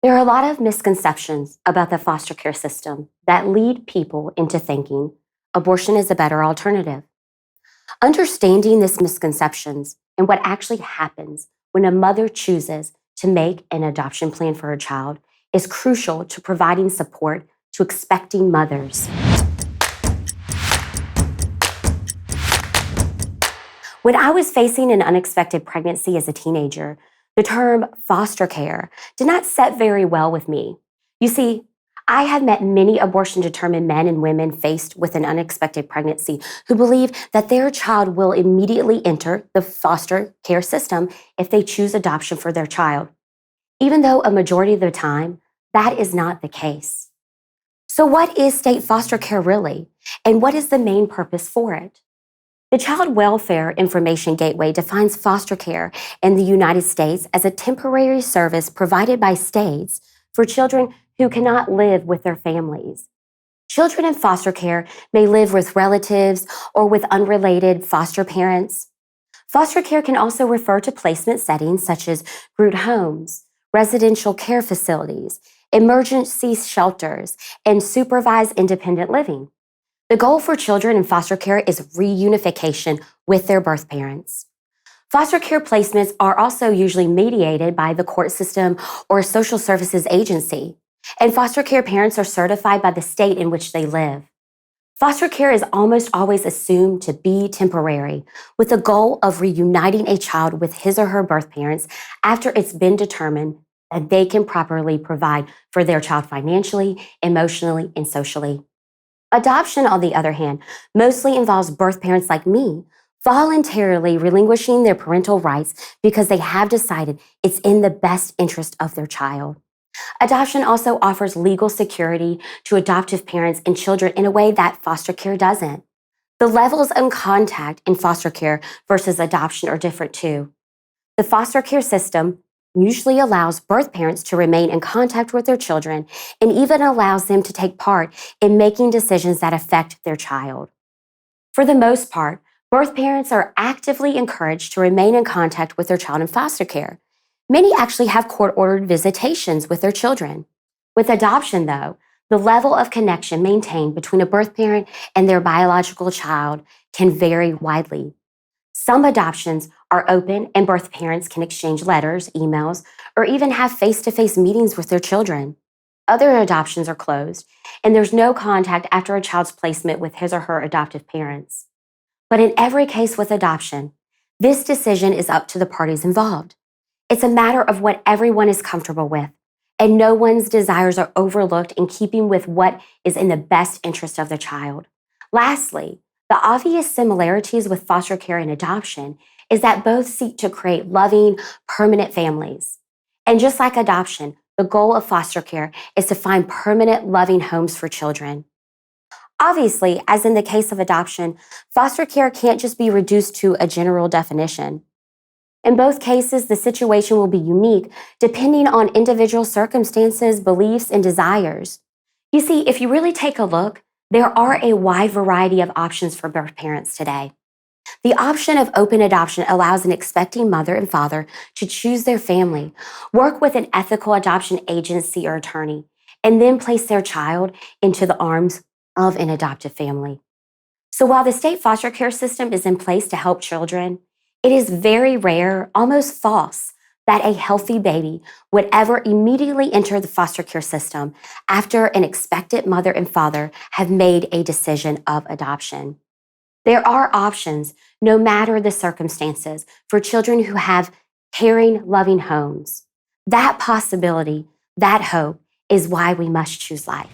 There are a lot of misconceptions about the foster care system that lead people into thinking abortion is a better alternative. Understanding these misconceptions and what actually happens when a mother chooses to make an adoption plan for her child is crucial to providing support to expecting mothers. When I was facing an unexpected pregnancy as a teenager, the term foster care did not set very well with me. You see, I had met many abortion determined men and women faced with an unexpected pregnancy who believe that their child will immediately enter the foster care system if they choose adoption for their child, even though a majority of the time, that is not the case. So, what is state foster care really, and what is the main purpose for it? The Child Welfare Information Gateway defines foster care in the United States as a temporary service provided by states for children who cannot live with their families. Children in foster care may live with relatives or with unrelated foster parents. Foster care can also refer to placement settings such as group homes, residential care facilities, emergency shelters, and supervised independent living. The goal for children in foster care is reunification with their birth parents. Foster care placements are also usually mediated by the court system or a social services agency, and foster care parents are certified by the state in which they live. Foster care is almost always assumed to be temporary, with the goal of reuniting a child with his or her birth parents after it's been determined that they can properly provide for their child financially, emotionally, and socially. Adoption, on the other hand, mostly involves birth parents like me voluntarily relinquishing their parental rights because they have decided it's in the best interest of their child. Adoption also offers legal security to adoptive parents and children in a way that foster care doesn't. The levels of contact in foster care versus adoption are different too. The foster care system usually allows birth parents to remain in contact with their children and even allows them to take part in making decisions that affect their child. For the most part, birth parents are actively encouraged to remain in contact with their child in foster care. Many actually have court-ordered visitations with their children. With adoption, though, the level of connection maintained between a birth parent and their biological child can vary widely. Some adoptions are open and birth parents can exchange letters, emails, or even have face-to-face meetings with their children. Other adoptions are closed, and there's no contact after a child's placement with his or her adoptive parents. But in every case with adoption, this decision is up to the parties involved. It's a matter of what everyone is comfortable with, and no one's desires are overlooked in keeping with what is in the best interest of the child. Lastly, the obvious similarities with foster care and adoption is that both seek to create loving, permanent families. And just like adoption, the goal of foster care is to find permanent, loving homes for children. Obviously, as in the case of adoption, foster care can't just be reduced to a general definition. In both cases, the situation will be unique depending on individual circumstances, beliefs, and desires. You see, if you really take a look, there are a wide variety of options for birth parents today. The option of open adoption allows an expecting mother and father to choose their family, work with an ethical adoption agency or attorney, and then place their child into the arms of an adoptive family. So while the state foster care system is in place to help children, it is very rare, almost false, that a healthy baby would ever immediately enter the foster care system after an expectant mother and father have made a decision of adoption. There are options, no matter the circumstances, for children who have caring, loving homes. That possibility, that hope, is why we must choose life.